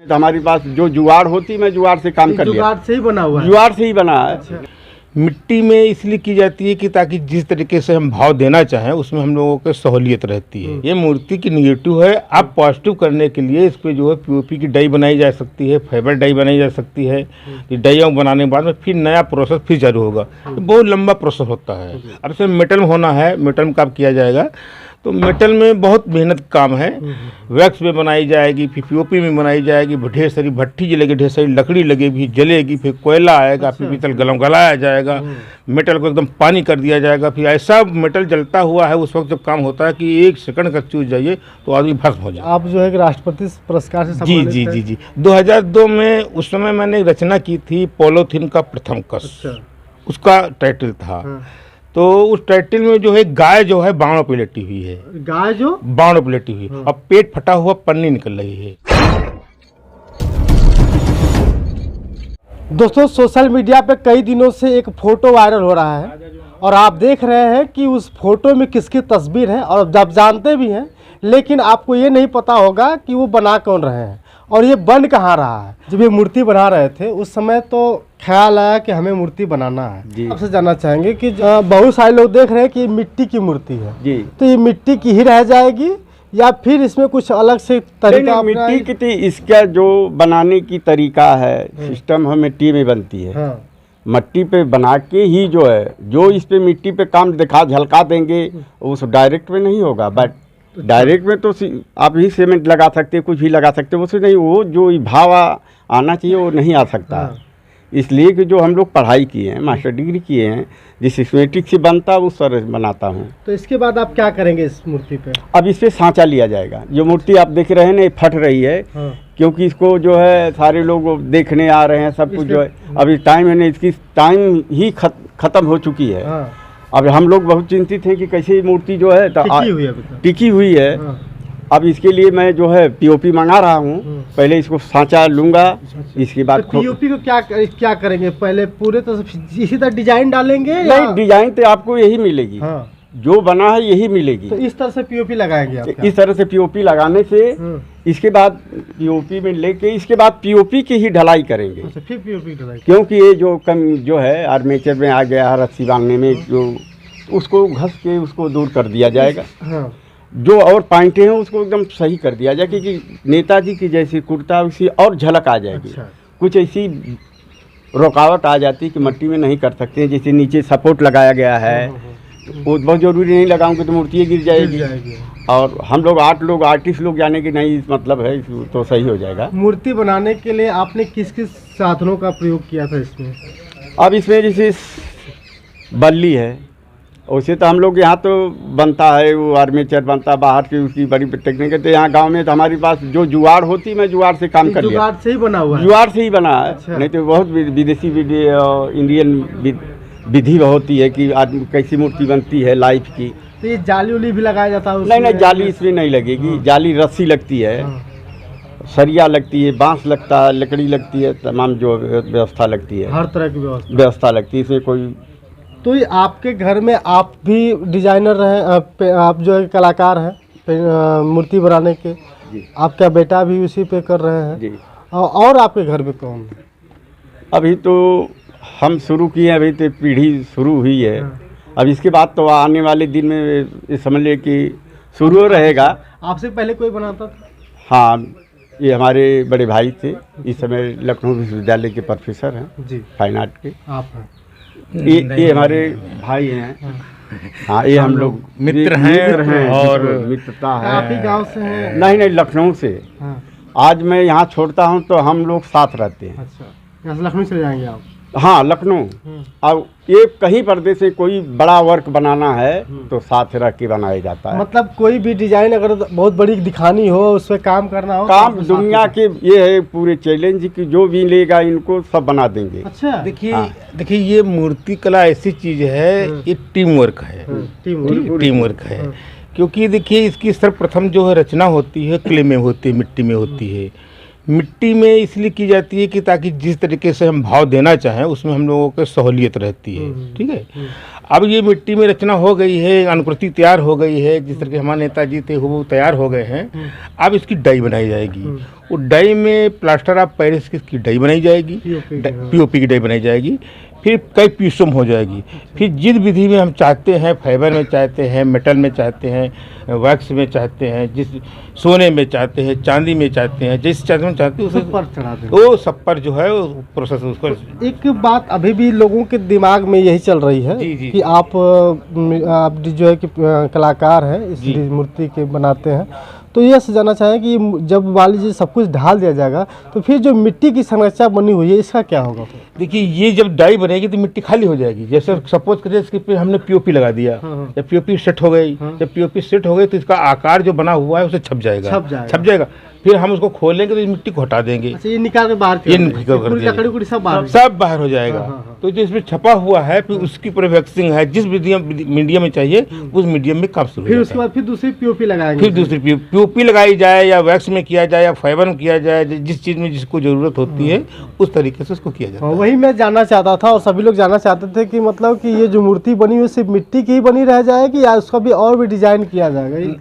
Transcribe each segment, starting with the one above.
तो हमारे पास जो जुगाड़ होती, मैं जुगाड़ से काम कर लिया। जुगाड़ से ही बना हुआ है? जुगाड़ से ही बना है। अच्छा। मिट्टी में इसलिए की जाती है कि ताकि जिस तरीके से हम भाव देना चाहें उसमें हम लोगों को सहूलियत रहती है। ये मूर्ति की निगेटिव है। आप पॉजिटिव करने के लिए इस पे जो है पीओपी की डाई बनाई जा सकती है, फाइबर डाई बनाई जा सकती है। ये डाई बनाने के बाद में फिर नया प्रोसेस फिर चालू होगा। तो बहुत लंबा प्रोसेस होता है। अब इसमें मेटल में होना है, मेटल में काम किया जाएगा, तो मेटल में बहुत मेहनत काम है। वैक्स में बनाई जाएगी, फिर पीओपी में बनाई जाएगी, ढेर सारी भट्टी जलेगी, ढेर सारी लकड़ी लगेगी, जलेगी, फिर कोयला आएगा, फिर पीतल गलाया जाएगा, मेटल को एकदम पानी कर दिया जाएगा। फिर ऐसा मेटल जलता हुआ है उस वक्त जब काम होता है कि 1 सेकंड का चूज जाइए तो आदमी भस्म हो जाए। आप जो है राष्ट्रपति पुरस्कार से जी जी जी जी 2002 में उस समय मैंने रचना की थी पॉलीथीन का प्रथम कस। अच्छा। उसका टाइटल था। तो उस टाइटल में जो है गाय जो है बाणों पे लेटी हुई है। गाय जो बाणों पे लेटी हुई और पेट फटा हुआ पन्नी निकल रही है। दोस्तों, सोशल मीडिया पे कई दिनों से एक फोटो वायरल हो रहा है और आप देख रहे हैं कि उस फोटो में किसकी तस्वीर है और आप जानते भी हैं, लेकिन आपको ये नहीं पता होगा कि वो बना कौन रहे हैं और ये बन कहाँ रहा है। जब ये मूर्ति बना रहे थे उस समय तो ख्याल आया कि हमें मूर्ति बनाना है। आपसे जानना चाहेंगे कि बहुत सारे लोग देख रहे हैं कि ये मिट्टी की मूर्ति है जी, तो ये मिट्टी की ही रह जाएगी या फिर इसमें कुछ अलग से तरीका? मिट्टी की इसका जो बनाने की तरीका है, सिस्टम है, मिट्टी में बनती है। हाँ। मट्टी पे बना के ही जो है, जो इस पे मिट्टी पे काम दिखा झलका देंगे उस डायरेक्ट में नहीं होगा। बट डायरेक्ट में तो आप ही सीमेंट लगा सकते, कुछ भी लगा सकते, उससे नहीं, वो जो भाव आना चाहिए वो नहीं आ सकता। हाँ। इसलिए कि जो हम लोग पढ़ाई किए हैं, मास्टर डिग्री किए हैं, जिस सिस्मेटिक से बनता है उस तरह से बनाता हूँ। तो इसके बाद आप क्या करेंगे इस मूर्ति पे? अब इस पे सांचा लिया जाएगा। जो मूर्ति आप देख रहे हैं ना, फट रही है। हाँ। क्योंकि इसको जो है सारे लोग देखने आ रहे हैं, सब कुछ जो है अभी टाइम है ना, इसकी टाइम ही खत्म हो चुकी है। हाँ। अब हम लोग बहुत चिंतित हैं कि कैसे मूर्ति जो है टिकी हुई है। हाँ। अब इसके लिए मैं जो है पीओपी मंगा रहा हूँ। पहले इसको सांचा लूंगा, इसके बाद तो पीओपी को क्या करेंगे? पहले पूरे तो इसी तरह डिजाइन डालेंगे? नहीं, डिजाइन तो आपको यही मिलेगी। हाँ। जो बना है यही मिलेगी। तो इस तरह से पीओपी लगाएंगे आप? इस तरह से पीओपी लगाने से इसके बाद पीओपी में लेके इसके बाद पीओपी की ही ढलाई करेंगे। अच्छा, फिर पीओपी ढलाई? क्योंकि ये जो कम जो है आर्मेचर में आ गया है, रस्सी बांधने में, जो उसको घस के उसको दूर कर दिया जाएगा। हाँ। जो और पॉइंटें हैं उसको एकदम सही कर दिया जाए, क्योंकि नेताजी की जैसी कुर्ता उसी और झलक आ जाएगी। अच्छा। कुछ ऐसी रुकावट आ जाती कि मिट्टी में नहीं कर सकते, जैसे नीचे सपोर्ट लगाया गया है, वो बहुत जरूरी नहीं लगाऊंगे तो मूर्ति गिर जाएगी। और हम लोग 8 लोग आर्टिस्ट लोग जाने की नहीं मतलब है, तो सही हो जाएगा। मूर्ति बनाने के लिए आपने किस किस साधनों का प्रयोग किया था इसमें? अब इसमें जैसे बल्ली है, वैसे तो हम लोग यहाँ तो बनता है, वो आर्मेचर बनता बाहर की, उसकी बड़ी टेक्निक है। तो यहाँ गांव में तो हमारे पास जो जुगाड़ होती, मैं जुगाड़ से काम कर लिया। जुगाड़ से ही बना हुआ है? जुगाड़ से ही बना है। अच्छा। नहीं तो बहुत विदेशी इंडियन विधि होती है कि आदमी कैसी मूर्ति बनती है लाइफ की। तो ये जाली उली भी लगाया जाता है? नहीं, जाली इसमें नहीं लगेगी। जाली रस्सी लगती है, सरिया लगती है, बांस लगता है, लकड़ी लगती है, तमाम जो व्यवस्था लगती है, हर तरह की व्यवस्था लगती है। इसमें कोई तो ये आपके घर में आप भी डिजाइनर हैं, आप जो है कलाकार हैं मूर्ति बनाने के? आपका बेटा भी उसी पे कर रहे हैं जी। और आपके घर में कौन? अभी तो हम शुरू किए हैं, अभी तो पीढ़ी शुरू हुई है। अब इसके बाद तो आने वाले दिन में समझ लिए कि शुरू रहेगा। आपसे पहले कोई बनाता था? हाँ, ये हमारे बड़े भाई थे, इस समय लखनऊ विश्वविद्यालय के प्रोफेसर हैं जी, फाइन आर्ट के। आप हैं? ये हमारे भाई हैं। हाँ, ये हम लोग मित्र हैं और मित्रता है। आप ही गाँव से हैं? नहीं, लखनऊ से। हाँ। आज मैं यहाँ छोड़ता हूँ तो हम लोग साथ रहते हैं। अच्छा, यहाँ से लखनऊ चले जाएंगे आप? हाँ, लखनऊ। अब ये कहीं पर्दे से कोई बड़ा वर्क बनाना है तो साथ रह के बनाया जाता है। मतलब कोई भी डिजाइन अगर बहुत बड़ी दिखानी हो, उस पर काम करना हो, काम तो दुनिया के ये है पूरे चैलेंज की, जो भी लेगा इनको सब बना देंगे। अच्छा। देखिए ये मूर्ति कला ऐसी चीज है, ये टीम वर्क है। टीम वर्क है। क्योंकि देखिए इसकी सर्वप्रथम जो है रचना होती है क्ले में होती है, मिट्टी में होती है। मिट्टी में इसलिए की जाती है कि ताकि जिस तरीके से हम भाव देना चाहें उसमें हम लोगों को सहूलियत रहती है। ठीक है, अब ये मिट्टी में रचना हो गई है, अनुकृति तैयार हो गई है, जिस तरह के हमारे नेताजी थे वो तैयार हो गए हैं। अब इसकी डाई बनाई जाएगी। वो डाई में प्लास्टर ऑफ पेरिस की डाई बनाई जाएगी, पीओपी की डाई बनाई जाएगी, फिर कई पीसों में हो जाएगी। फिर जिस विधि में हम चाहते हैं, फाइबर में चाहते हैं, मेटल में चाहते हैं, वैक्स में चाहते हैं, जिस सोने में चाहते हैं, चांदी में चाहते हैं, जिस चाहते में चाहते हैं उसे पर चढ़ा दें। वो सब पर जो है वो प्रोसेस उसको। एक बात अभी भी लोगों के दिमाग में यही चल रही है जी, जी, कि आप जो है कि कलाकार हैं, इस मूर्ति के बनाते हैं, तो ये समझना चाहें कि जब मान लीजिए सब कुछ ढाल दिया जाएगा तो फिर जो मिट्टी की संरचना बनी हुई है इसका क्या होगा? देखिए, ये जब डाई बनेगी तो मिट्टी खाली हो जाएगी। जैसे सपोज करिए इसके पे हमने पीओपी लगा दिया, जब पीओपी सेट हो गई, जब पीओपी सेट हो गई तो इसका आकार जो बना हुआ है उसे छप जाएगा। फिर हम उसको खोलेंगे तो इस मिट्टी को हटा देंगे। अच्छा, ये निकाल के बाहर ये लकड़ी सब बाहर हो जाएगा। तो जो इसमें छपा हुआ है फिर उसकी पूरी वैक्सिंग है, जिस मीडियम में चाहिए उस मीडियम में काम शुरू। फिर उसके बाद फिर दूसरी पीओपी लगाएंगे, फिर दूसरी पीओपी लगाई जाए या वैक्स में किया जाए या फाइबर में किया जाए, जिस चीज़ में जिसको ज़रूरत होती है उस तरीके से उसको किया जाता है। वही मैं जानना चाहता था और सभी लोग जानना चाहते थे कि मतलब कि ये जो मूर्ति बनी हुई सिर्फ मिट्टी की ही बनी रह जाएगी या उसका भी और भी डिजाइन किया जाएगा?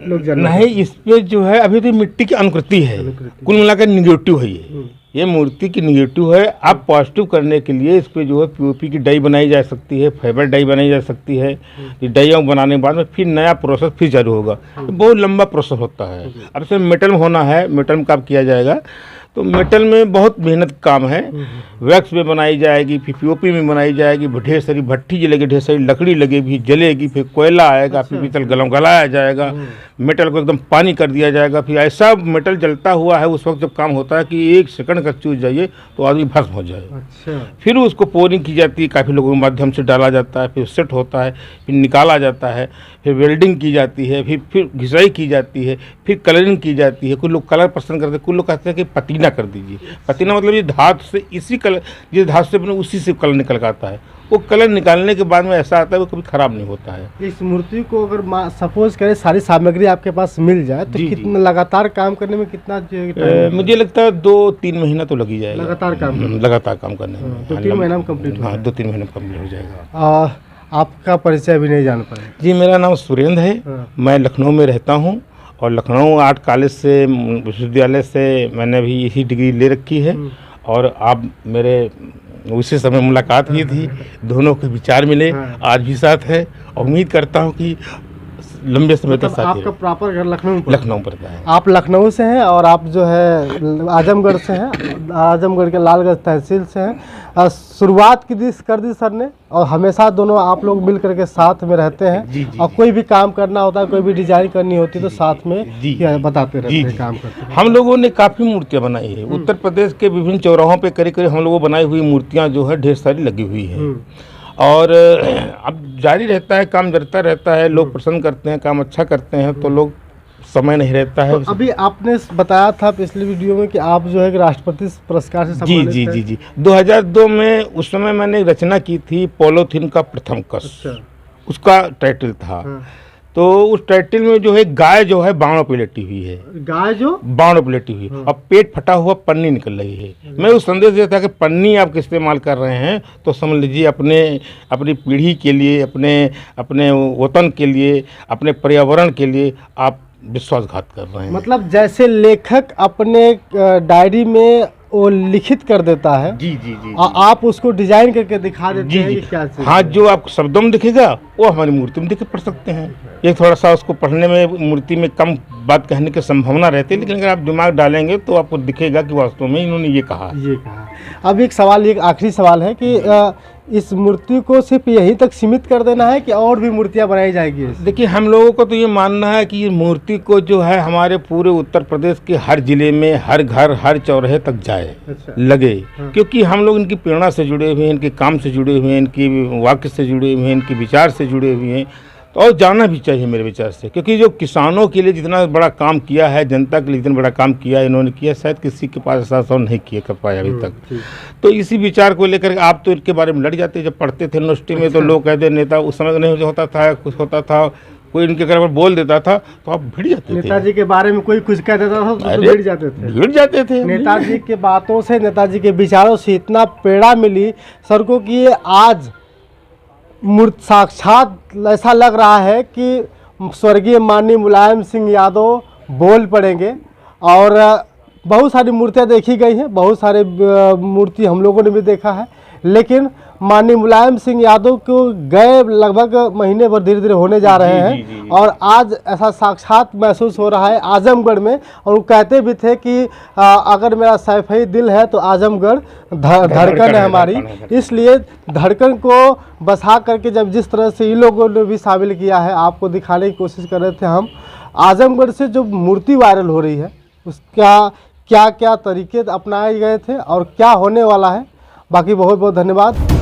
लोग नहीं, इस पे जो है अभी तो मिट्टी की अनुकृति है, कुल मिलाकर निगेटिव है। ये मूर्ति की निगेटिव है। आप पॉजिटिव करने के लिए इस पे जो है पीओपी की डाई बनाई जा सकती है, फाइबर डाई बनाई जा सकती है। ये डाइयों बनाने के बाद में फिर नया प्रोसेस फिर चालू होगा। तो बहुत लंबा प्रोसेस होता है। अब से मेटल में होना है, मेटल में काम किया जाएगा तो मेटल में बहुत मेहनत काम है। वैक्स में बनाई जाएगी, फिर पीओपी में बनाई जाएगी, ढेर सारी भट्टी जलेगी, ढेर सारी लकड़ी लगेगी, जलेगी, फिर कोयला आएगा, फिर पीतल गलाया जाएगा, मेटल को एकदम पानी कर दिया जाएगा। फिर ऐसा मेटल जलता हुआ है उस वक्त जब काम होता है कि 1 सेकंड का चूज जाइए तो आदमी भस्म हो जाए। अच्छा। फिर उसको पोरिंग की जाती है, काफ़ी लोगों के माध्यम से डाला जाता है, फिर सेट होता है, फिर निकाला जाता है, फिर वेल्डिंग की जाती है, फिर घिसाई की जाती है, फिर कलरिंग की जाती है। कुछ लोग कलर पसंद करते हैं, कुछ लोग कहते हैं कि पतीना कर दीजिए। पतीना मतलब ये धातु से इसी कलर, जिस धातु से बने उसी से कलर निकल आता है। वो कलर निकालने के बाद में ऐसा आता है वो कभी खराब नहीं होता है। इस मूर्ति को अगर सपोज करें सारी सामग्री आपके पास मिल जाए तो कितना लगातार काम करने में कितना मुझे लगता है 2-3 महीना तो लग ही जाएगा लगातार काम करने में। 2-3 महीना में कंप्लीट? हाँ, 2-3 महीने में कंप्लीट हो जाएगा। आपका परिचय भी नहीं जान पाए? जी, मेरा नाम सुरेंद्र है। मैं लखनऊ में रहता हूँ और लखनऊ आर्ट कॉलेज से, विश्वविद्यालय से मैंने भी यही डिग्री ले रखी है। और आप मेरे उसी समय मुलाकात हुई थी, दोनों के विचार मिले, आज भी साथ है। उम्मीद करता हूँ कि लंबे समय तक साथ ही। आपका प्रॉपर घर लखनऊ पड़ता है? आप लखनऊ से हैं और आप जो है आजमगढ़ से हैं, आजमगढ़ के लालगंज तहसील से हैं। शुरुआत कर दी सर ने और हमेशा दोनों आप लोग मिल करके साथ में रहते हैं। और कोई भी काम करना होता है, कोई भी डिजाइन करनी होती है तो साथ में बताते रहते हैं, काम करते हैं। हम लोगों ने काफ़ी मूर्तियाँ बनाई है उत्तर प्रदेश के विभिन्न चौराहों पे। करीब हम लोगों बनाई हुई मूर्तियाँ जो है ढेर सारी लगी हुई है और अब जारी रहता है, काम जरता रहता है। लोग पसंद करते हैं, काम अच्छा करते हैं तो लोग समय नहीं रहता है। तो अभी आपने बताया था पिछले वीडियो में कि आप जो है राष्ट्रपति पुरस्कार से सम्मानित हैं। जी 2002 में उस समय मैंने रचना की थी पॉलीथीन का प्रथम कश। अच्छा। उसका टाइटल था। तो उस टाइटल में जो है गाय जो है बाणों पे लेटी हुई है, गाय जो बाणों पे लेटी हुई और पेट फटा हुआ पन्नी निकल रही है। मैं उस संदेश दिया था कि पन्नी आप इस्तेमाल कर रहे हैं तो समझ लीजिए अपनी पीढ़ी के लिए, अपने वतन के लिए, अपने पर्यावरण के लिए आप विश्वासघात कर रहे हैं। मतलब जैसे लेखक अपने डायरी में वो लिखित कर देता है, जी आप उसको डिजाइन करके दिखा देते हैं। क्या चीज़? हाँ, जो आपको शब्दों में दिखेगा वो हमारी मूर्ति में देख पढ़ सकते हैं। ये थोड़ा सा उसको पढ़ने में मूर्ति में कम बात कहने की संभावना रहती है, लेकिन अगर आप दिमाग डालेंगे तो आपको दिखेगा कि वास्तव में इन्होंने ये कहा। अब एक आखिरी सवाल है कि इस मूर्ति को सिर्फ यहीं तक सीमित कर देना है कि और भी मूर्तियां बनाई जाएगी? देखिए, हम लोगों को तो ये मानना है कि ये मूर्ति को जो है हमारे पूरे उत्तर प्रदेश के हर जिले में, हर घर, हर चौराहे तक जाए। अच्छा। लगे। क्योंकि हम लोग इनकी प्रेरणा से जुड़े हुए हैं, इनके काम से जुड़े हुए हैं, इनकी वाक्य से जुड़े हुए हैं, इनके विचार से जुड़े हुए हैं। और जाना भी चाहिए मेरे विचार से, क्योंकि जो किसानों के लिए जितना बड़ा काम किया है, जनता के लिए जितना बड़ा काम किया है इन्होंने किया, शायद किसी के पास ऐसा सब नहीं किया कर पाया अभी तक। तो इसी विचार को लेकर आप तो इनके बारे में लड़ जाते। जब पढ़ते थे यूनिवर्सिटी में तो लोग कहते नेता, उस समय नहीं होता था, कुछ होता था, कोई उनके घर पर बोल देता था तो आप भिड़ जाते थे। नेताजी के बारे में कोई कुछ कह देता था तो अरे, भिड़ जाते थे। भिड़ जाते थे। नेताजी के बातों से, नेताजी के विचारों से इतना प्रेरणा मिली सड़कों की, ये आज मूर्त साक्षात ऐसा लग रहा है कि स्वर्गीय माननीय मुलायम सिंह यादव बोल पड़ेंगे। और बहुत सारी मूर्तियाँ देखी गई हैं, बहुत सारे मूर्ति हम लोगों ने भी देखा है, लेकिन माननीय मुलायम सिंह यादव को गए लगभग महीने भर धीरे धीरे होने जा रहे हैं और आज ऐसा साक्षात महसूस हो रहा है आजमगढ़ में। और वो कहते भी थे कि अगर मेरा सैफई दिल है तो आजमगढ़ धड़कन है हमारी। इसलिए धड़कन को बसा करके जब जिस तरह से इन लोगों ने भी शामिल किया है, आपको दिखाने की कोशिश कर रहे थे हम। आजमगढ़ से जो मूर्ति वायरल हो रही है उसका क्या क्या तरीके अपनाए गए थे और क्या होने वाला है। बाकी बहुत बहुत धन्यवाद।